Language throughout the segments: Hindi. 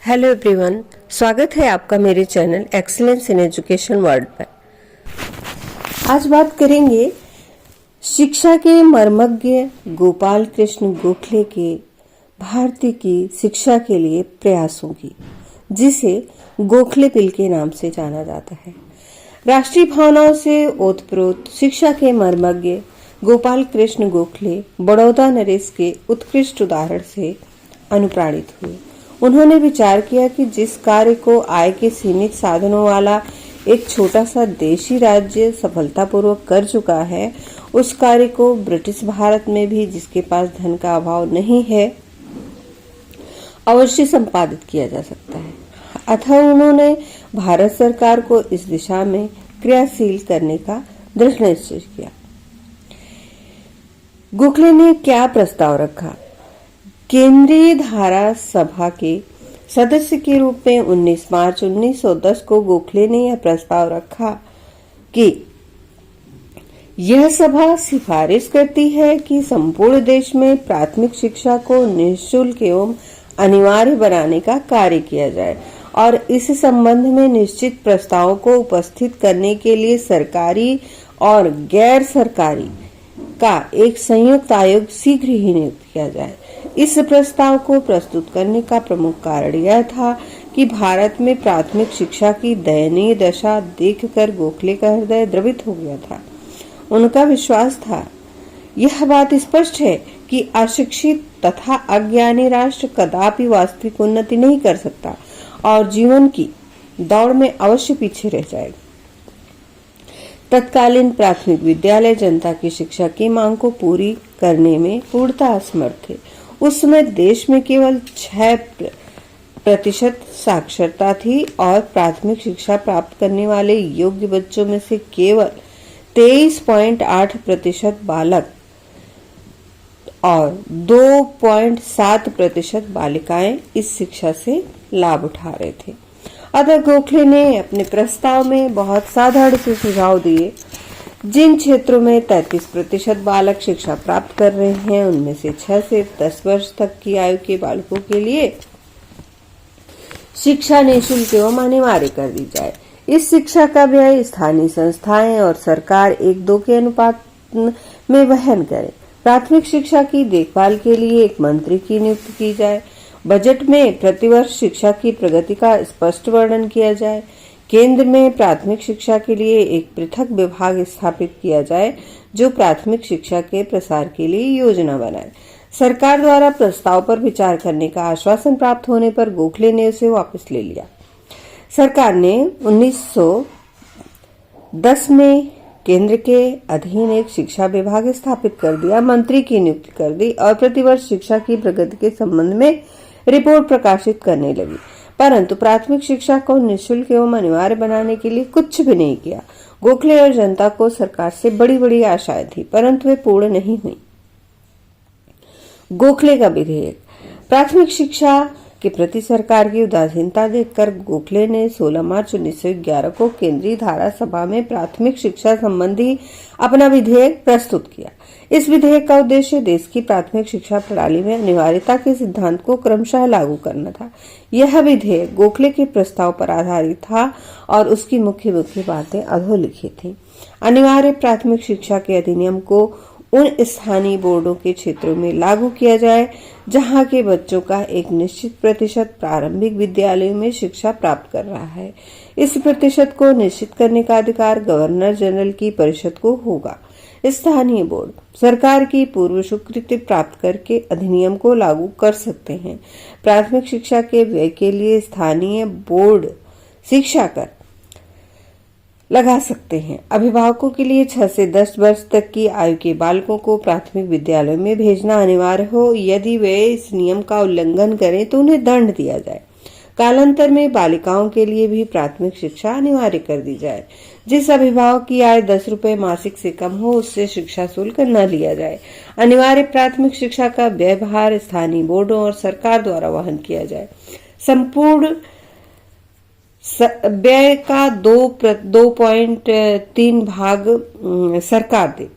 हेलो एवरीवन, स्वागत है आपका मेरे channel excellence in education world पर। आज बात करेंगे शिक्षा के मर्मज्ञ गोपाल कृष्ण गोखले के भारतीय की शिक्षा के लिए प्रयासों की, जिसे गोखले बिल के नाम से जाना जाता है। राष्ट्रीय भावनाओं से ओतप्रोत शिक्षा के मर्मज्ञ गोपाल कृष्ण गोखले बड़ौदा नरेश के उत्कृष्ट उदाहरण से अनुप्राणित हुए। उन्होंने विचार किया कि जिस कार्य को आय के सीमित साधनों वाला एक छोटा सा देशी राज्य सफलतापूर्वक कर चुका है, उस कार्य को ब्रिटिश भारत में भी, जिसके पास धन का अभाव नहीं है, अवश्य संपादित किया जा सकता है। अतः उन्होंने भारत सरकार को इस दिशा में क्रियाशील करने का दृढ़ निश्चय किया। गोखले ने क्या प्रस्ताव रखा? केंद्रीय धारा सभा के सदस्य के रूप में 19 मार्च 1910 को गोखले ने यह प्रस्ताव रखा कि यह सभा सिफारिश करती है कि संपूर्ण देश में प्राथमिक शिक्षा को निःशुल्क एवं अनिवार्य बनाने का कार्य किया जाए और इस संबंध में निश्चित प्रस्तावों को उपस्थित करने के लिए सरकारी और गैर सरकारी का एक संयुक्त आयोग शीघ्र ही नियुक्त किया जाए। इस प्रस्ताव को प्रस्तुत करने का प्रमुख कारण यह था कि भारत में प्राथमिक शिक्षा की दयनीय दशा देखकर गोखले का हृदय द्रवित हो गया था। उनका विश्वास था, यह बात स्पष्ट है कि अशिक्षित तथा अज्ञानी राष्ट्र कदापि वास्तविक उन्नति नहीं कर सकता और जीवन की दौड़ में अवश्य पीछे रह जाएगा। तत्कालीन प्राथमिक विद्यालय जनता की शिक्षा की मांग को पूरी करने में पूर्णतः असमर्थ थे। उस समय देश में केवल 6% साक्षरता थी और प्राथमिक शिक्षा प्राप्त करने वाले योग्य बच्चों में से केवल 23.8% बालक और 2.7% बालिकाएं इस शिक्षा से लाभ उठा रहे थे। अतः गोखले ने अपने प्रस्ताव में बहुत साधारण से सुझाव दिए। जिन क्षेत्रों में 33% बालक शिक्षा प्राप्त कर रहे हैं, उनमें से 6 से 10 वर्ष तक की आयु के बालकों के लिए शिक्षा निःशुल्क एवं अनिवार्य कर दी जाए। इस शिक्षा का व्यय स्थानीय संस्थाएं और सरकार 1:2 के अनुपात में वहन करे। प्राथमिक शिक्षा की देखभाल के लिए एक मंत्री की नियुक्ति की जाए। बजट में प्रतिवर्ष शिक्षा की प्रगति का स्पष्ट वर्णन किया जाए। केंद्र में प्राथमिक शिक्षा के लिए एक पृथक विभाग स्थापित किया जाए जो प्राथमिक शिक्षा के प्रसार के लिए योजना बनाए। सरकार द्वारा प्रस्ताव पर विचार करने का आश्वासन प्राप्त होने पर गोखले ने उसे वापस ले लिया। सरकार ने 1910 में केंद्र के अधीन एक शिक्षा विभाग स्थापित कर दिया, मंत्री की नियुक्ति कर दी और प्रतिवर्ष शिक्षा की प्रगति के संबंध में रिपोर्ट प्रकाशित करने लगी। परंतु प्राथमिक शिक्षा को निःशुल्क एवं अनिवार्य बनाने के लिए कुछ भी नहीं किया। गोखले और जनता को सरकार से बड़ी बड़ी आशाएं थी, परंतु वे पूर्ण नहीं हुई। गोखले का विधेयक। प्राथमिक शिक्षा के प्रति सरकार की उदासीनता देखकर गोखले ने 16 मार्च 1911 को केंद्रीय धारा सभा में प्राथमिक शिक्षा संबंधी अपना विधेयक प्रस्तुत किया। इस विधेयक का उद्देश्य देश की प्राथमिक शिक्षा प्रणाली में अनिवार्यता के सिद्धांत को क्रमशः लागू करना था। यह विधेयक गोखले के प्रस्ताव पर आधारित था और उसकी मुख्य बातें अधोलिखित थीं। अनिवार्य प्राथमिक शिक्षा के अधिनियम को उन स्थानीय बोर्डों के क्षेत्रों में लागू किया जाए जहां के बच्चों का एक निश्चित प्रतिशत प्रारंभिक विद्यालयों में शिक्षा प्राप्त कर रहा है। इस प्रतिशत को निश्चित करने का अधिकार गवर्नर जनरल की परिषद को होगा। स्थानीय बोर्ड सरकार की पूर्व स्वीकृति प्राप्त करके अधिनियम को लागू कर सकते हैं। प्राथमिक शिक्षा के व्यय के लिए स्थानीय बोर्ड शिक्षा कर लगा सकते हैं। अभिभावकों के लिए 6 से 10 वर्ष तक की आयु के बालकों को प्राथमिक विद्यालय में भेजना अनिवार्य हो। यदि वे इस नियम का उल्लंघन करें तो उन्हें दंड दिया जाए। कालांतर में बालिकाओं के लिए भी प्राथमिक शिक्षा अनिवार्य कर दी जाए। जिस अभिभावक की आय 10 रुपए मासिक से कम हो, उससे शिक्षा शुल्क न लिया जाए। अनिवार्य प्राथमिक शिक्षा का व्यय भार स्थानीय बोर्डों और सरकार द्वारा वहन किया जाए। संपूर्ण व्यय का 2.3 भाग सरकार दे।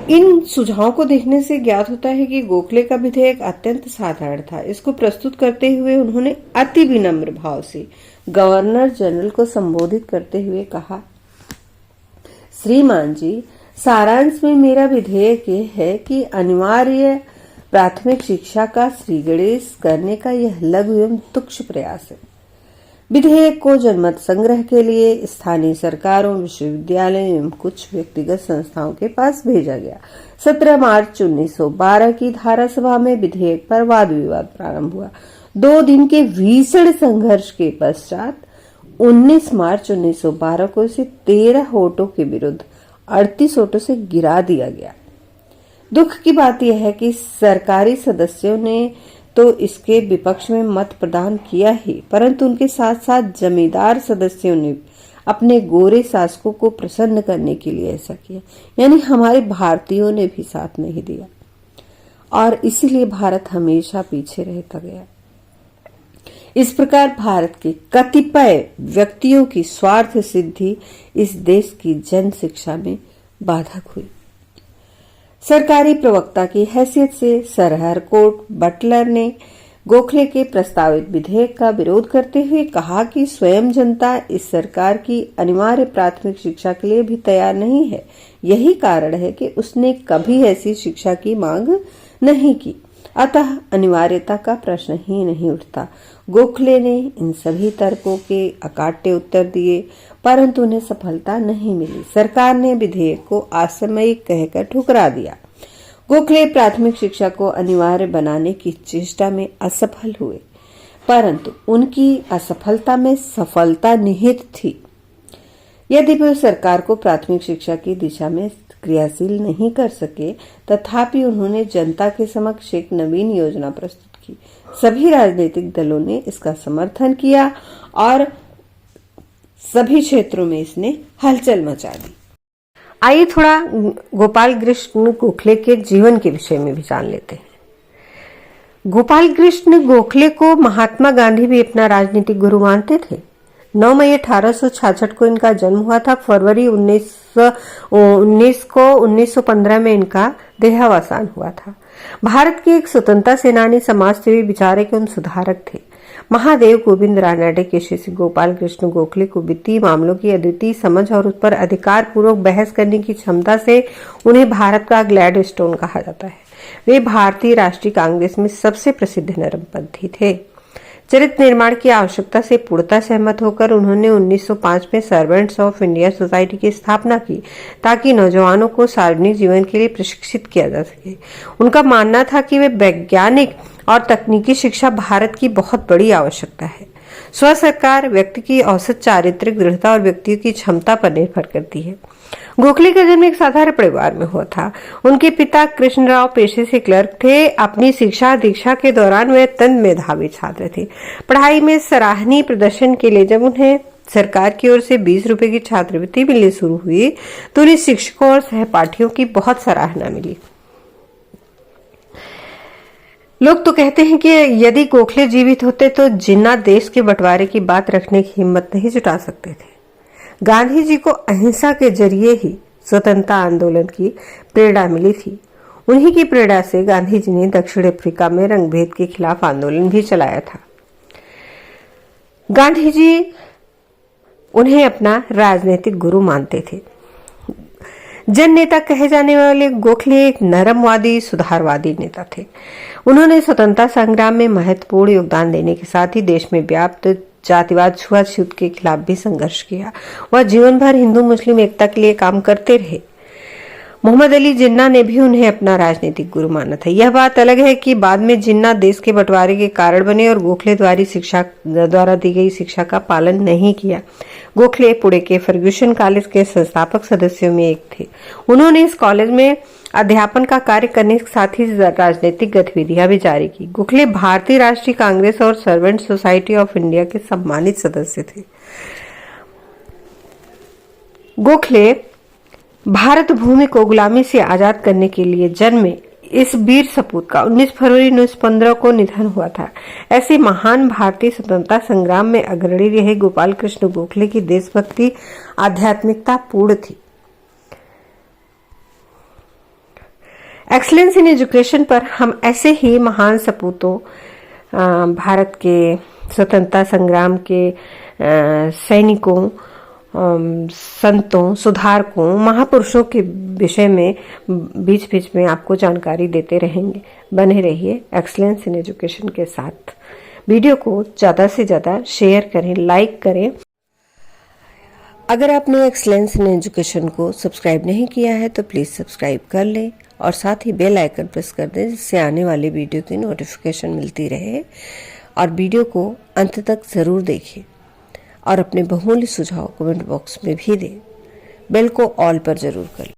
इन सुझावों को देखने से ज्ञात होता है कि गोखले का विधेयक अत्यंत साधारण था। इसको प्रस्तुत करते हुए उन्होंने अति विनम्र भाव से गवर्नर जनरल को संबोधित करते हुए कहा, श्रीमान जी, सारांश में मेरा विधेयक ये है कि अनिवार्य प्राथमिक शिक्षा का श्रीगणेश करने का यह लघु एवं तुच्छ प्रयास है। विधेयक को जनमत संग्रह के लिए स्थानीय सरकारों, विश्वविद्यालयों एवं कुछ व्यक्तिगत संस्थाओं के पास भेजा गया। 17 मार्च 1912 की धारा सभा में विधेयक पर वाद विवाद प्रारंभ हुआ। 2 दिन के भीषण संघर्ष के पश्चात 19 मार्च 1912 को इसे 13 वोटों के विरुद्ध 38 वोटों से गिरा दिया गया। दुख की बात यह है कि सरकारी सदस्यों ने तो इसके विपक्ष में मत प्रदान किया ही, परंतु उनके साथ साथ जमींदार सदस्यों ने अपने गोरे शासकों को प्रसन्न करने के लिए ऐसा किया, यानी हमारे भारतीयों ने भी साथ नहीं दिया और इसीलिए भारत हमेशा पीछे रहता गया। इस प्रकार भारत के कतिपय व्यक्तियों की स्वार्थ सिद्धि इस देश की जन शिक्षा में बाधक हुई। सरकारी प्रवक्ता की हैसियत से सर हरकोट बटलर ने गोखले के प्रस्तावित विधेयक का विरोध करते हुए कहा कि स्वयं जनता इस सरकार की अनिवार्य प्राथमिक शिक्षा के लिए भी तैयार नहीं है। यही कारण है कि उसने कभी ऐसी शिक्षा की मांग नहीं की, अतः अनिवार्यता का प्रश्न ही नहीं उठता। गोखले ने इन सभी तर्कों के अकाट्य उत्तर दिए, परंतु उन्हें सफलता नहीं मिली। सरकार ने विधेयक को असामयिक कहकर ठुकरा दिया। गोखले प्राथमिक शिक्षा को अनिवार्य बनाने की चेष्टा में असफल हुए, परंतु उनकी असफलता में सफलता निहित थी। यद्यपि वे सरकार को प्राथमिक शिक्षा की दिशा में क्रियाशील नहीं कर सके, तथापि उन्होंने जनता के समक्ष एक नवीन योजना प्रस्तुत की। सभी राजनीतिक दलों ने इसका समर्थन किया और सभी क्षेत्रों में इसने हलचल मचा दी। आइए थोड़ा गोपाल कृष्ण गोखले के जीवन के विषय में भी जान लेते हैं। गोपाल कृष्ण गोखले को महात्मा गांधी भी अपना राजनीतिक गुरु मानते थे। 9 मई 1866 को इनका जन्म हुआ था। फरवरी 19 को 1915 में इनका देहावसान हुआ था। भारत के एक स्वतंत्रता सेनानी, समाजसेवी, विचारक एवं सुधारक थे। महादेव गोविंद रानडे के शिष्य गोपाल कृष्ण गोखले को वित्तीय मामलों की अद्वितीय समझ और उस पर अधिकार पूर्वक बहस करने की क्षमता से उन्हें भारत का ग्लैडस्टोन कहा जाता है। वे भारतीय राष्ट्रीय कांग्रेस में सबसे प्रसिद्ध नरमपंथी थे। चरित्र निर्माण की आवश्यकता से पूर्णतः सहमत होकर उन्होंने 1905 में सर्वेंट्स ऑफ इंडिया सोसाइटी की स्थापना की, ताकि नौजवानों को सार्वजनिक जीवन के लिए प्रशिक्षित किया जा सके। उनका मानना था कि वे वैज्ञानिक और तकनीकी शिक्षा भारत की बहुत बड़ी आवश्यकता है। स्व सरकार व्यक्ति की औसत चारित्रिक दृढ़ता और व्यक्तियों की क्षमता पर निर्भर करती है। गोखले का जन्म एक साधारण परिवार में हुआ था। उनके पिता कृष्णराव पेशे से क्लर्क थे। अपनी शिक्षा दीक्षा के दौरान वे अत्यंत मेधावी छात्र थे। पढ़ाई में सराहनीय प्रदर्शन के लिए जब उन्हें सरकार की ओर से 20 रुपए की छात्रवृत्ति मिलनी शुरू हुई, तो उन्हें शिक्षकों और सहपाठियों की बहुत सराहना मिली। लोग तो कहते हैं कि यदि गोखले जीवित होते तो जिन्ना देश के बंटवारे की बात रखने की हिम्मत नहीं जुटा सकते थे। गांधी जी को अहिंसा के जरिए ही स्वतंत्रता आंदोलन की प्रेरणा मिली थी। उन्हीं की प्रेरणा से गांधी जी ने दक्षिण अफ्रीका में रंगभेद के खिलाफ आंदोलन भी चलाया था। गांधी जी उन्हें अपना राजनीतिक गुरु मानते थे। जन नेता कहे जाने वाले गोखले एक नरमवादी, सुधारवादी नेता थे। उन्होंने स्वतंत्रता संग्राम में महत्वपूर्ण योगदान देने के साथ ही देश में व्याप्त जातिवाद, छुआछूत के खिलाफ भी संघर्ष किया। वह जीवन भर हिंदू मुस्लिम एकता के लिए काम करते रहे। मोहम्मद अली जिन्ना ने भी उन्हें अपना राजनीतिक गुरु माना था। यह बात अलग है कि बाद में जिन्ना देश के बंटवारे के कारण बने और गोखले द्वारा दी गई शिक्षा का पालन नहीं किया। गोखले पुणे के फर्ग्यूसन कॉलेज के संस्थापक सदस्यों में एक थे। उन्होंने इस कॉलेज में अध्यापन का कार्य करने के साथ ही राजनीतिक गतिविधियां भी जारी की। गोखले भारतीय राष्ट्रीय कांग्रेस और सर्वेंट सोसाइटी ऑफ इंडिया के सम्मानित सदस्य थे। गोखले भारत भूमि को गुलामी से आजाद करने के लिए जन्मे इस वीर सपूत का 19 फरवरी 1915 को निधन हुआ था। ऐसे महान भारतीय स्वतंत्रता संग्राम में अग्रणी रहे गोपाल कृष्ण गोखले की देशभक्ति आध्यात्मिकता पूर्ण थी। एक्सलेंस इन एजुकेशन पर हम ऐसे ही महान सपूतों, भारत के स्वतंत्रता संग्राम के सैनिकों, संतों, सुधारकों, महापुरुषों के विषय में बीच बीच में आपको जानकारी देते रहेंगे। बने रहिए एक्सलेंस इन एजुकेशन के साथ। वीडियो को ज़्यादा से ज़्यादा शेयर करें, लाइक करें। अगर आपने एक्सलेंस इन एजुकेशन को सब्सक्राइब नहीं किया है तो प्लीज़ सब्सक्राइब कर लें और साथ ही बेल आइकन प्रेस कर दें, जिससे आने वाली वीडियो की नोटिफिकेशन मिलती रहे। और वीडियो को अंत तक ज़रूर देखें और अपने बहुमूल्य सुझाव कमेंट बॉक्स में भी दें। बेल को ऑल पर ज़रूर कर लें।